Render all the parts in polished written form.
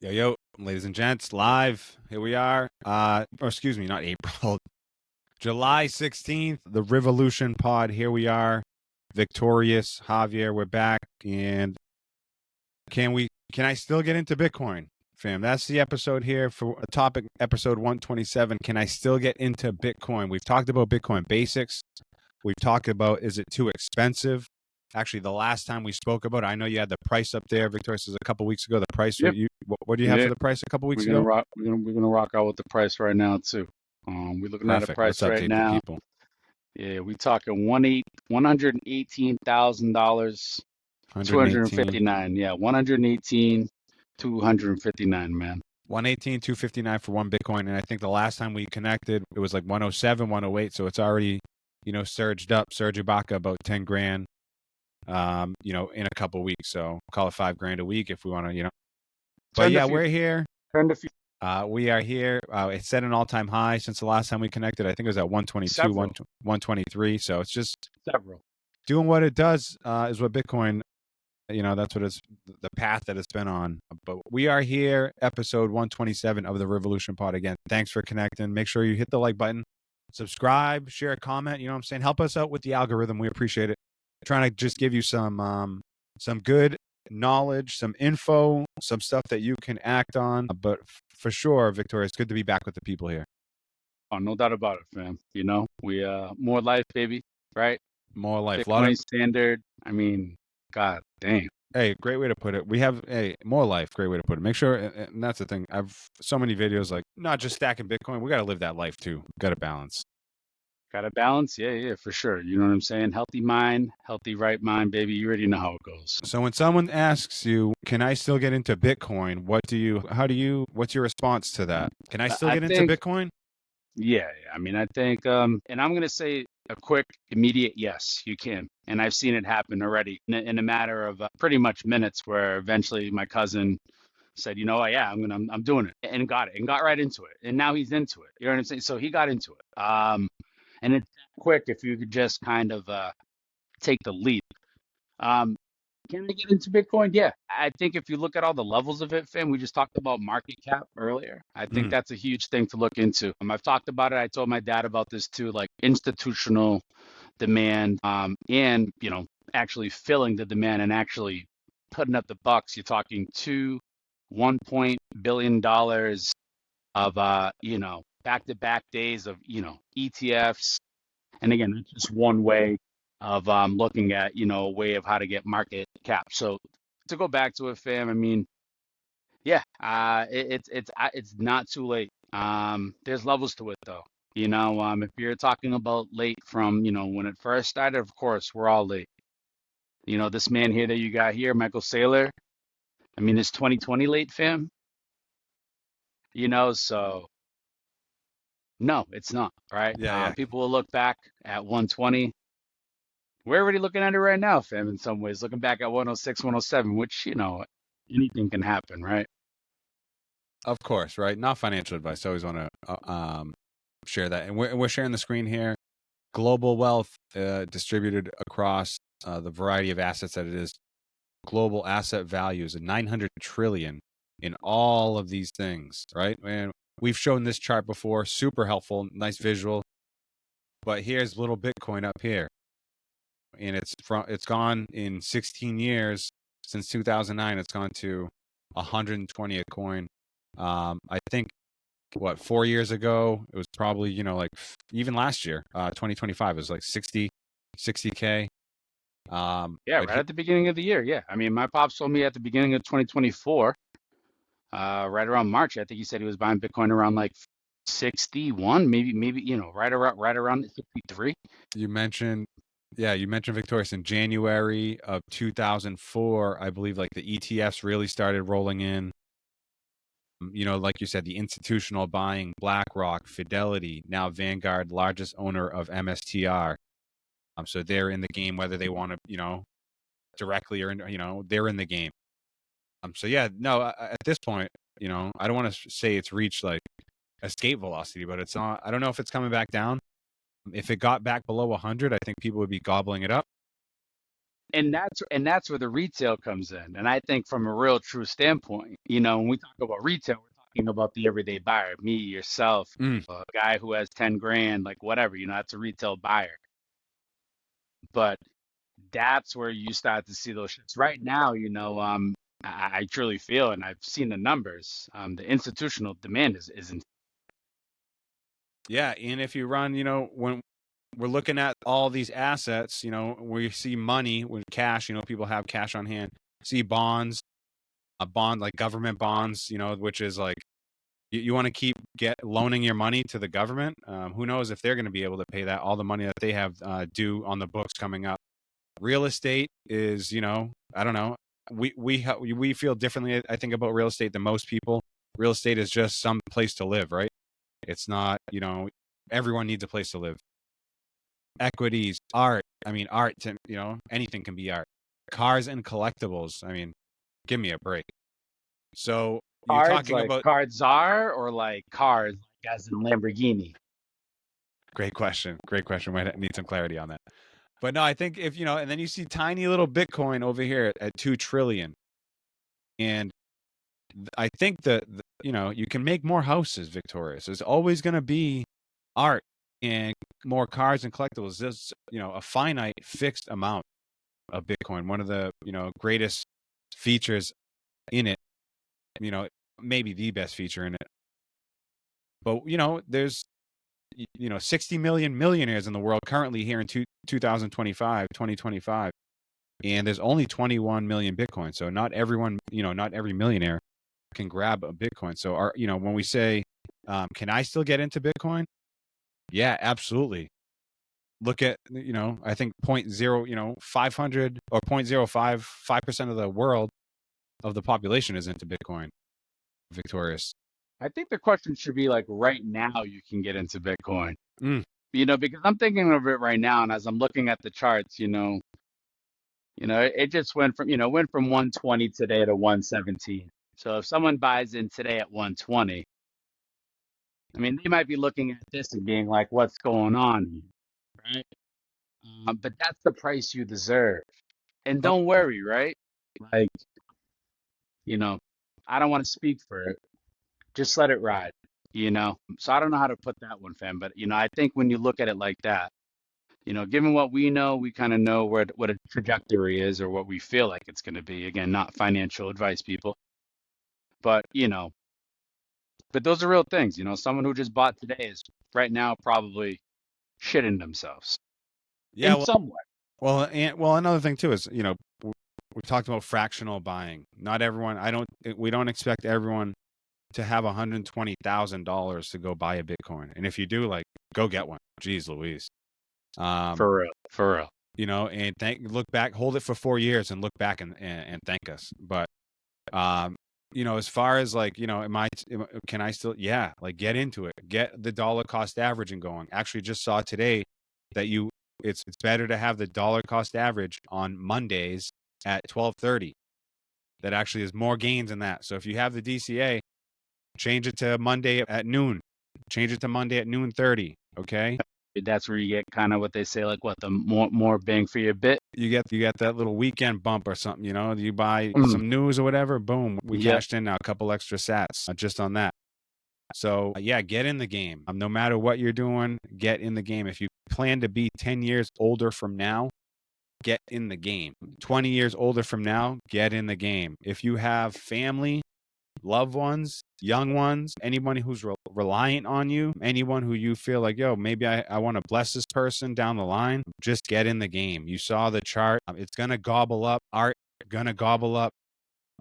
Yo, ladies and gents, live. Here we are. Or excuse me, not April. July 16th, the Revolution Pod. Here we are. Victorious. Javier, we're back. And can I still get into Bitcoin, fam? That's the episode here for a topic, episode 127. Can I still get into Bitcoin? We've talked about Bitcoin basics. We've talked about, is it too expensive? Actually, the last time we spoke about it, I know you had the price up there, Victor. This is a couple weeks ago. The price, Yep. what do you have Yeah. for the price a couple weeks We're gonna ago? rock. We're gonna rock out with the price right now too. We're looking at a Perfect. Let's price right update the now. people. Yeah, we talking $118,000, 118, 259. Yeah, 118, 259, man. 118, 259 for one Bitcoin. And I think the last time we connected, it was like 107, 108. So it's already, surged back about 10 grand, in a couple weeks. So call it $5,000 a week if we want to, But Turn the yeah, future. we're here. Turn the future. We are here. It's set an all-time high since the last time we connected. I think it was at 122, Several. 123. So it's just Several. doing what it does, is what Bitcoin, that's what it's the path that it's been on. But we are here, episode 127 of the Revolution Pod. Again, thanks for connecting. Make sure you hit the like button, subscribe, share a comment. You know what I'm saying? Help us out with the algorithm. We appreciate it. Trying to just give you some good knowledge, some info, some stuff that you can act on. But for sure, Victoria, it's good to be back with the people here. Oh, no doubt about it, fam. We more life, baby, right? More life. Bitcoin standard. I mean, god damn. Hey, great way to put it. We have more life. Great way to put it. Make sure, and that's the thing. I've so many videos like not just stacking Bitcoin. We got to live that life too. Got to balance. Got to balance? Yeah, for sure. You know what I'm saying? Healthy mind, healthy right mind, baby. You already know how it goes. So when someone asks you, "Can I still get into Bitcoin?" What's your response to that? Can I still I get into think, Bitcoin? yeah. I mean, I think, and I'm gonna say a quick, immediate yes, you can. And I've seen it happen already in a matter of pretty much minutes, where eventually my cousin said, yeah, I'm doing it, and got it, and got right into it, and now he's into it. You know what I'm saying? So he got into it. And it's quick if you could just kind of take the leap. Um, can I get into Bitcoin? Yeah. I think if you look at all the levels of it, fam, we just talked about market cap earlier. I think Mm. that's a huge thing to look into. I've talked about it. I told my dad about this too, like institutional demand, and, actually filling the demand and actually putting up the bucks. You're talking $1 billion of, back-to-back days of, ETFs. And again, that's just one way of looking at, a way of how to get market cap. So to go back to it, fam, I mean, yeah, it's not too late. There's levels to it though. If you're talking about late from, when it first started, of course, we're all late. This man here that you got here, Michael Saylor, I mean, it's 2020 late, fam. So no, it's not, right? Yeah. People will look back at 120. We're already looking at it right now, fam, in some ways, looking back at 106, 107, which, anything can happen, right? Of course, right? Not financial advice. I always want to share that, and we're sharing the screen here. Global wealth distributed across the variety of assets that it is. Global asset values of 900 trillion in all of these things, right? And we've shown this chart before, super helpful, nice visual. But here's little Bitcoin up here, and it's gone in 16 years since 2009. It's gone to 120 a coin. I think 4 years ago it was probably like even last year, 2025 it was like 60K. Yeah, right at the beginning of the year. Yeah. I mean, my pops told me at the beginning of 2024, right around March, I think he said he was buying Bitcoin around like 61, maybe, right around 63. You mentioned Victorious in January of 2004. I believe like the ETFs really started rolling in. Like you said, the institutional buying, BlackRock, Fidelity, now Vanguard, largest owner of MSTR. So they're in the game, whether they want to, directly or, they're in the game. So yeah, no, at this point, I don't want to say it's reached like escape velocity, but it's not. I don't know if it's coming back down. If it got back below 100, I think people would be gobbling it up. and that's where the retail comes in. And I think from a real true standpoint, when we talk about retail, we're talking about the everyday buyer, me, yourself, Mm. a guy who has 10 grand, like whatever, that's a retail buyer. But that's where you start to see those shifts. Right now, I truly feel, and I've seen the numbers, the institutional demand is Yeah, and if you run, when we're looking at all these assets, we see money with cash, people have cash on hand, see bonds, a bond like government bonds, which is like you want to keep loaning your money to the government. Who knows if they're going to be able to pay that all the money that they have due on the books coming up. Real estate is, I don't know. We feel differently, I think, about real estate than most people. Real estate is just some place to live, right? It's not, everyone needs a place to live. Equities, art. I mean, art, anything can be art. Cars and collectibles. I mean, give me a break. So you're cards, talking like about, cards are, or like cars, like as in Lamborghini. great question. Great question. Might need some clarity on that. But no, I think if, and then you see tiny little Bitcoin over here at 2 trillion. And I think that, you can make more houses, Victorious. There's always going to be art and more cars and collectibles. There's, a finite fixed amount of Bitcoin. One of the, greatest features in it, you know, maybe the best feature in it. But, there's, 60 million millionaires in the world currently here in 2025. And there's only 21 million Bitcoin. So not everyone, not every millionaire can grab a Bitcoin. So when we say, can I still get into Bitcoin? Yeah, absolutely. Look at, I think 500 or 0.055% of the world of the population is into Bitcoin. Victorious. I think the question should be like right now you can get into Bitcoin. Mm. Because I'm thinking of it right now, and as I'm looking at the charts, it just went from 120 today to 117. So if someone buys in today at 120, I mean, they might be looking at this and being like, "What's going on here?" Right? But that's the price you deserve. And Oh, don't worry, right? Like, you know, I don't want to speak for it. Just let it ride. So I don't know how to put that one, fam. But I think when you look at it like that, given what we know, we kind of know what a trajectory is or what we feel like it's going to be. Again, not financial advice, people, but but those are real things. Someone who just bought today is right now probably shitting themselves yeah. in Well, some way. another thing too is, we talked about fractional buying. Not everyone. We don't expect everyone to have $120,000 to go buy a Bitcoin. And if you do, like, go get one. Jeez Louise. For real, for real. And look back, hold it for 4 years and look back and thank us. But, as far as like, can I still, yeah, like get into it, get the dollar cost averaging going. Actually just saw today that it's better to have the dollar cost average on Mondays at 12:30. That actually is more gains than that. So if you have the DCA, change it to Monday at noon. Change it to Monday at noon 30. Okay. That's where you get kind of what they say, like what the more bang for your bit. You get that little weekend bump or something. You buy Mm, some news or whatever. Boom, we yep. cashed in now a couple extra sats just on that. So yeah, get in the game. No matter what you're doing, get in the game. If you plan to be 10 years older from now, get in the game. 20 years older from now, get in the game. If you have family, loved ones, young ones, anyone who's reliant on you, anyone who you feel like, yo, maybe I want to bless this person down the line, just get in the game. You saw the chart. It's going to gobble up art, going to gobble up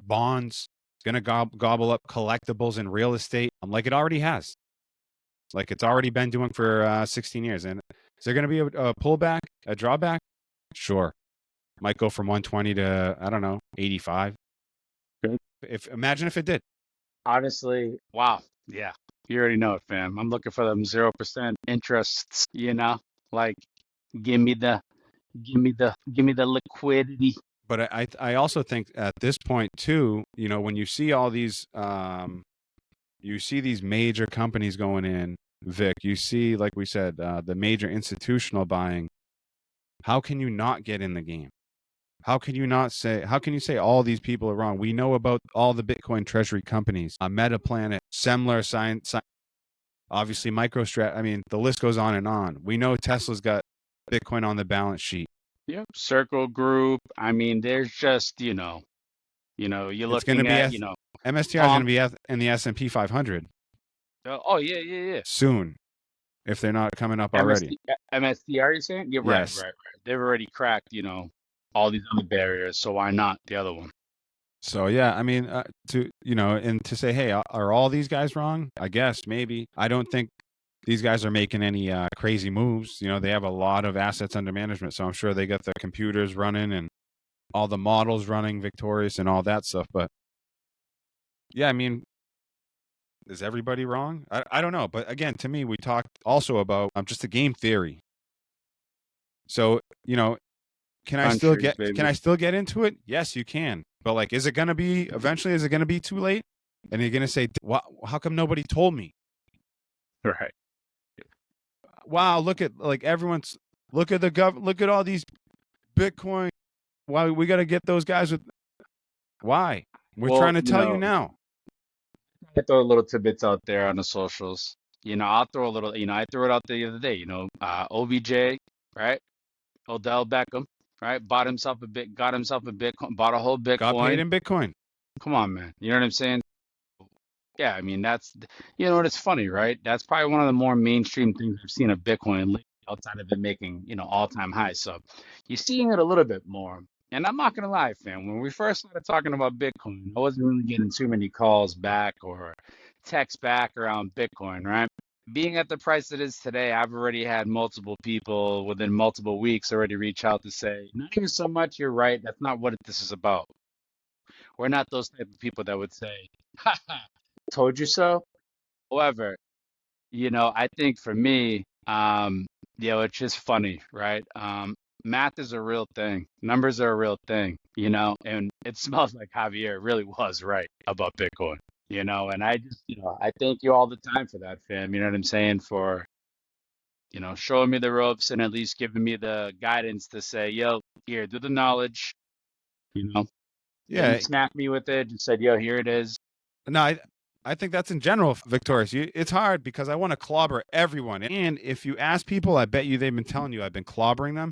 bonds, it's going to gobble up collectibles and real estate, like it already has. Like it's already been doing for 16 years. And is there going to be a pullback, a drawback? Sure. Might go from 120 to, I don't know, 85. Good. Imagine if it did. Honestly, wow. Yeah. You already know it, fam. I'm looking for them 0% interests, like give me the liquidity. But I also think at this point too, when you see all these you see these major companies going in, Vic, you see, like we said, the major institutional buying. How can you not get in the game? How can you not say? How can you say all these people are wrong? We know about all the Bitcoin treasury companies, Metaplanet, Semler, Science, obviously MicroStrat. I mean, the list goes on and on. We know Tesla's got Bitcoin on the balance sheet. Yep. Circle Group. I mean, there's just, you're It's going to looking be at, MSTR is going Tom. to be in the S&P 500 Oh, yeah, yeah, yeah. soon if they're not coming up already. MSTR, you saying? You're right, Yes. right, right. They've already cracked, all these other barriers. So why not the other one? So yeah, I mean, and to say, hey, are all these guys wrong? I guess maybe. I don't think these guys are making any crazy moves. They have a lot of assets under management, so I'm sure they got the computers running and all the models running victorious and all that stuff. But yeah, I mean, is everybody wrong? I don't know. But again, to me, we talked also about just a game theory. So Countries, can baby. I still get into it? Yes, you can. But like, is it gonna be eventually? Is it gonna be too late? And you're gonna say, how come nobody told me? Right. Wow, look at like everyone's look at look at all these Bitcoin. Why we gotta get those guys with why? We're Well, trying to tell you now. I throw little tidbits out there on the socials. I'll throw a little, I threw it out the other day, OBJ, right? Odell Beckham, right? Got himself a Bitcoin, bought a whole Got paid Bitcoin. in Bitcoin. Come on, man. You know what I'm saying? Yeah, I mean, what, it's funny, right? That's probably one of the more mainstream things I've seen of Bitcoin lately, outside of it making, all-time highs. So you're seeing it a little bit more. And I'm not gonna lie, fam, when we first started talking about Bitcoin, I wasn't really getting too many calls back or texts back around Bitcoin, right? Being at the price it is today, I've already had multiple people within multiple weeks already reach out to say, not even so much, you're right, that's not what this is about. We're not those type of people that would say, ha ha, told you so. However, I think for me, it's just funny, right? Math is a real thing. Numbers are a real thing, and it smells like Javier really was right about Bitcoin, and I just, I thank you all the time for that, fam. You know what I'm saying? For, showing me the ropes and at least giving me the guidance to say, yo, here, do the knowledge, you know, didn't Yeah. smack me with it, just said, yo, here it is. No, I think that's in general, Victorious. It's hard because I want to clobber everyone. And if you ask people, I bet you they've been telling you I've been clobbering them.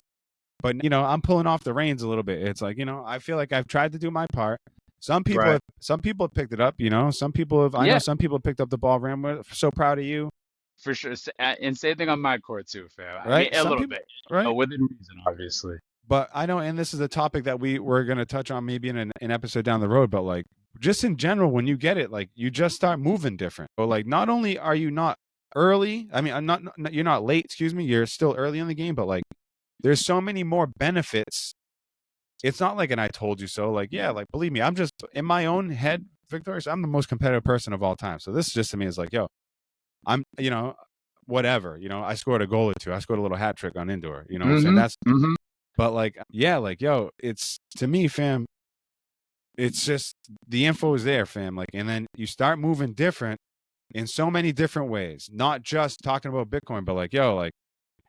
But I'm pulling off the reins a little bit. It's like, I feel like I've tried to do my part. Right. Some people have picked it up, some people have I know Yeah, some people have picked up the ball, ran. We're so proud of you. for sure. And same thing on my court too, fam. I mean, Right? a Some little people bit, right? within reason, obviously. But I know, and this is a topic that we're gonna touch on maybe in an episode down the road, but like just in general, when you get it, like you just start moving different. Or like not only are you not early, I mean I'm not you're not late, excuse me, you're still early in the game, but like there's so many more benefits. It's not like an I told you so. Like, yeah, like believe me, I'm just in my own head, Victorious, I'm the most competitive person of all time. So this just to me is like, yo, I'm whatever. I scored a goal or two. I scored a little hat trick on indoor. You know what I'm saying? Mm-hmm. That's Mm-hmm. but like, yeah, like, yo, it's to me, fam, it's just the info is there, fam. Like, and then you start moving different in so many different ways, not just talking about Bitcoin, but like, yo, like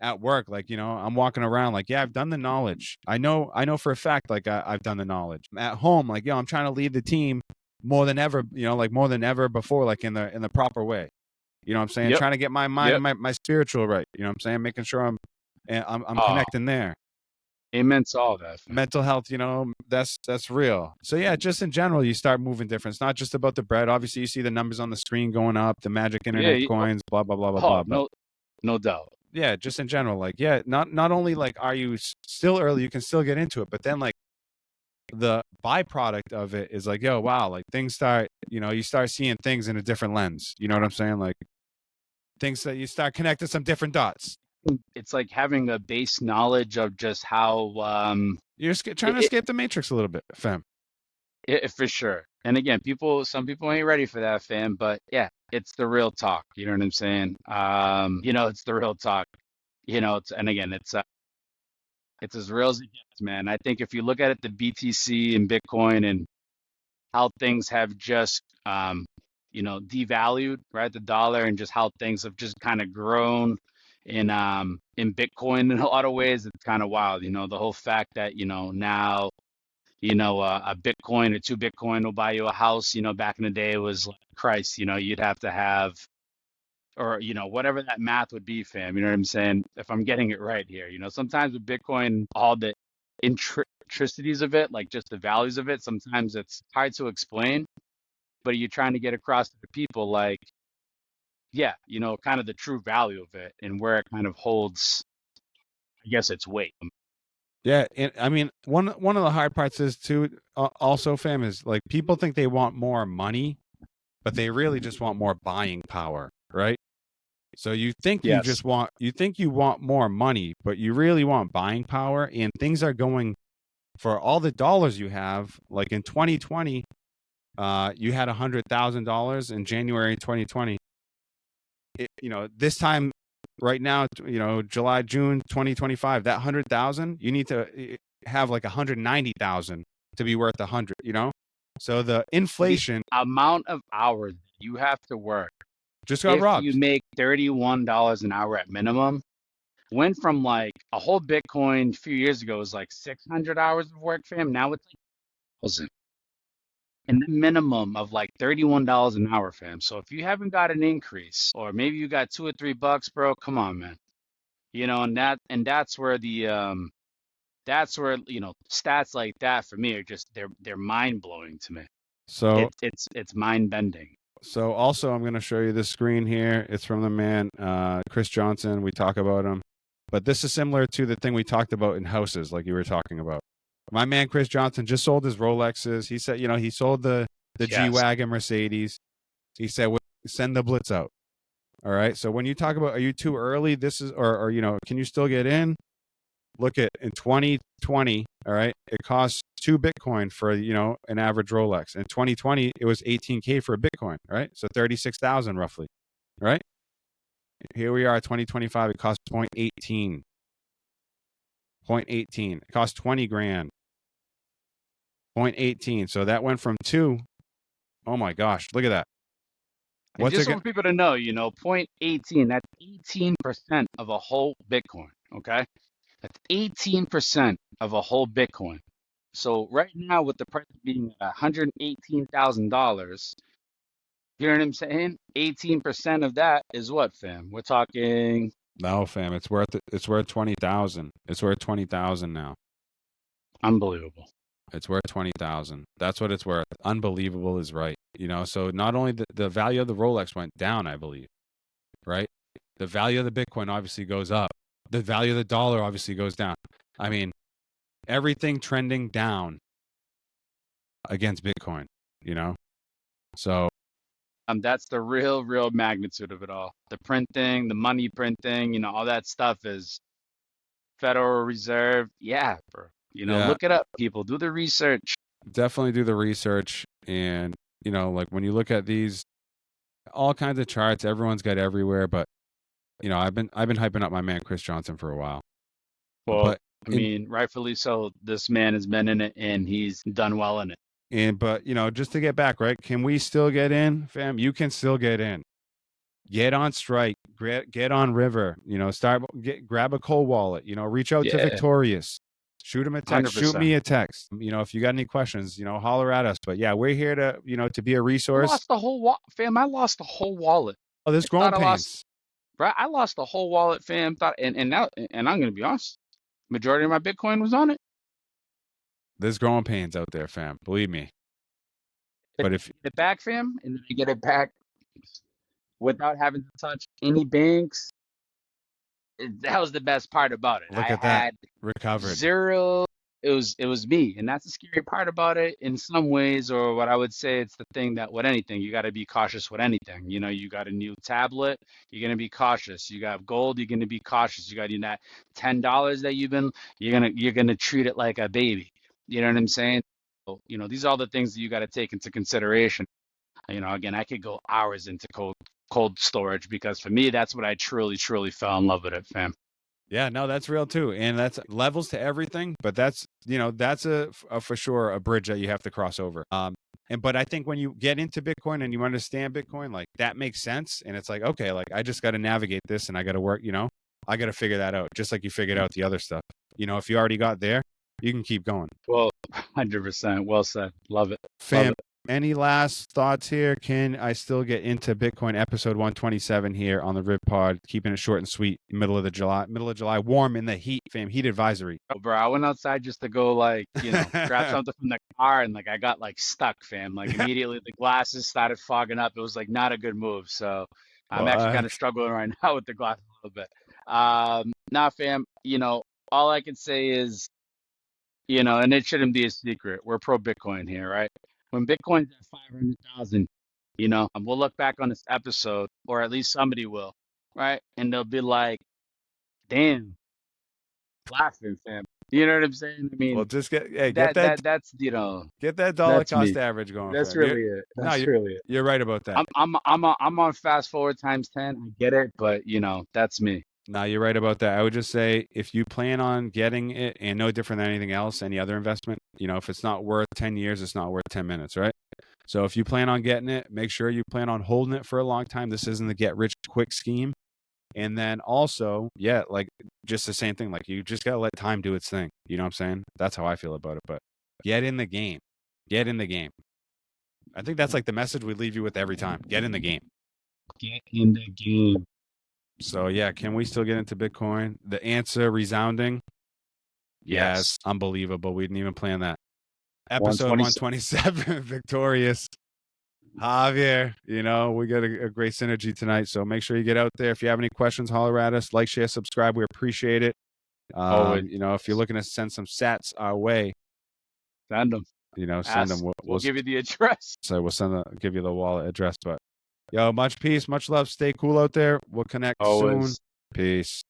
at work, like, I'm walking around like, yeah, I've done the knowledge. I know for a fact, like I've done the knowledge at home. Like, yo, I'm trying to lead the team more than ever, like more than ever before, like in the proper way. You know what I'm saying? Yep. Trying to get my mind Yep. and my spiritual right. You know what I'm saying? Making sure I'm Oh, connecting there. amen to all that, fam. Mental health, that's real. So yeah, just in general, you start moving different. It's not just about the bread. Obviously, you see the numbers on the screen going up, the magic Yeah. internet coins, blah blah blah blah Oh, blah. But no, no doubt. yeah, just in general, like yeah, not only like are you still early, you can still get into it, but then like the byproduct of it is like, yo, wow, like things start, you start seeing things in a different lens. You know what I'm saying? Like things that you start connecting some different dots. It's like having a base knowledge of just how, You're trying to it, escape the matrix a little bit, fam. for sure. And again, some people ain't ready for that, fam. But yeah, it's the real talk. You know what I'm saying? It's the real talk. And again, it's as real as it gets, man. I think if you look at it, the BTC and Bitcoin and how things have just devalued, right? The dollar and just how things have just kind of grown in Bitcoin in a lot of ways. It's kind of wild, the whole fact that, now a Bitcoin or 2 Bitcoin will buy you a house. Back in the day it was like, Christ, you'd have to have, or, whatever that math would be, fam. You know what I'm saying? If I'm getting it right here, sometimes with Bitcoin, all the intricacies of it, like just the values of it, sometimes it's hard to explain, but you're trying to get across to the people, like, yeah, kind of the true value of it and where it kind of holds, I guess, its weight. Yeah, and I mean, one of the hard parts is too. Also, fam, is like people think they want more money, but they really just want more buying power, right? So Yes. you think you want more money, but you really want buying power, and things are going for all the dollars you have. Like in 2020, you had $100,000 in January 2020. This time right now, July, June 2025, that 100,000, you need to have like 190,000 to be worth 100, So the The inflation amount of hours you have to work, just got if you robbed. make $31 an hour at minimum, went from like a whole Bitcoin a few years ago was like 600 hours of work, fam. Now it's like 1,000. And the minimum of like $31 an hour, fam. So if you haven't got an increase, or maybe you got $2 or $3, bro, come on, man. That's where stats like that for me are just they're mind blowing to me. So It's mind bending. So also, I'm going to show you this screen here. It's from the man, Chris Johnson. We talk about him, but this is similar to the thing we talked about in houses, like you were talking about. My man, Chris Johnson, just sold his Rolexes. He said, he sold the G Yes. wagon Mercedes. He said, send the blitz out. All right. So when you talk about, are you too early? This is, or can you still get in? Look at in 2020, all right, it costs 2 Bitcoin for an average Rolex. In 2020, it was 18K for a Bitcoin, right? So 36,000 roughly, right? Here we are, 2025. It costs 0.18, 0.18. It costs 20 grand, 0.18. So that went from two. Oh my gosh, look at that. And What's just it? so people to know, 0.18, that's 18% of a whole Bitcoin. Okay. That's 18% of a whole Bitcoin. So right now, with the price being $118,000, you know what I'm saying? 18% of that is what, fam? We're talking No, fam, it's worth 20,000. It's worth 20,000 now. unbelievable. It's worth 20,000. That's what it's worth. Unbelievable is right. So not only the value of the Rolex went down, I believe, right? The value of the Bitcoin obviously goes up. The value of the dollar obviously goes down. I mean, everything trending down against Bitcoin, you know? So, That's the real magnitude of it all. The printing, the money printing, all that stuff is Federal Reserve. Yeah, bro. yeah, Look it up, people. Do the research. definitely do the research. And, like when you look at these, all kinds of charts, everyone's got everywhere. But, I've been hyping up my man, Chris Johnson, for a while. Well, But, I in, mean, rightfully so. This man has been in it and he's done well in it. but, just to get back, right? Can we still get in, fam? You can still get in. Get on Strike, get on River, grab a cold wallet, reach out to Yeah, Victorious, shoot him a text, shoot 100%. me a text, if you got any questions, holler at us. But yeah, we're here to, to be a I resource. lost the whole fam. I lost the whole wallet. Oh, there's I growing thought I lost, pains. bro. I lost the whole wallet, fam. Thought, and now, and I'm gonna be honest. Majority of my Bitcoin was on it. There's growing pains out there, fam. Believe me. But But if get it back, fam, and then I get it back without having to touch any banks. That was the best part about it. look I at that, had recovered. zero. It was me, and that's the scary part about it in some ways, or what I would say it's the thing that with anything, you got to be cautious with anything. You got a new tablet, you're gonna be cautious. You got gold, you're gonna be cautious. You got that $10 that you're gonna treat it like a baby. You know what I'm saying? So, these are all the things that you got to take into consideration. Again, I could go hours into cold storage because for me, that's what I truly fell in love with it, fam. Yeah, no, that's real too. And that's levels to everything, but that's a for sure a bridge that you have to cross over. But I think when you get into Bitcoin and you understand Bitcoin, like that makes sense. And it's like, okay, like I just got to navigate this and I got to work, I got to figure that out just like you figured out the other stuff. If you already got there, you can keep going. Well, 100%. Well said. Love it. Love Fam, it. any last thoughts here? Can I still get into Bitcoin episode 127 here on the Rip Pod? Keeping it short and sweet. Middle of July, warm in the heat, fam. Heat advisory. Oh, bro, I went outside just to go grab something from the car and I got stuck, fam. Like immediately the glasses started fogging up. It was like not a good move. So I'm actually kind of What? struggling right now with the glasses a little bit. Nah, fam, all I can say is, and it shouldn't be a secret. We're pro Bitcoin here, right? When Bitcoin's at 500,000, and we'll look back on this episode, or at least somebody will, right? And they'll be like, damn, laughing, fam. You know what I'm saying? I Well, mean, just get that that that that's get that dollar that's cost me. average going, That's fam. really it. No, That's really it. you're right about that. I'm on fast forward times 10. I get it, but that's me. No, you're right about that. I would just say if you plan on getting it, and no different than anything else, any other investment, if it's not worth 10 years, it's not worth 10 minutes, right? So if you plan on getting it, make sure you plan on holding it for a long time. This isn't the get rich quick scheme. And then also, yeah, like just the same thing. Like you just gotta let time do its thing. You know what I'm saying? That's how I feel about it. But get in the game. Get in the game. I think that's like the message we leave you with every time. Get in the game. Get in the game. So yeah, can we still get into Bitcoin? The answer resounding. Yes, Yes. unbelievable. We didn't even plan that. Episode 127. 127, victorious. Javier, we got a great synergy tonight. So make sure you get out there. If you have any questions, holler at us. Like, share, subscribe. We appreciate it. Always. If you're looking to send some sats our way, Send them. send them. We'll give you the address. So we'll give you the wallet address. But much peace, much love. Stay cool out there. We'll connect soon. Always. Peace.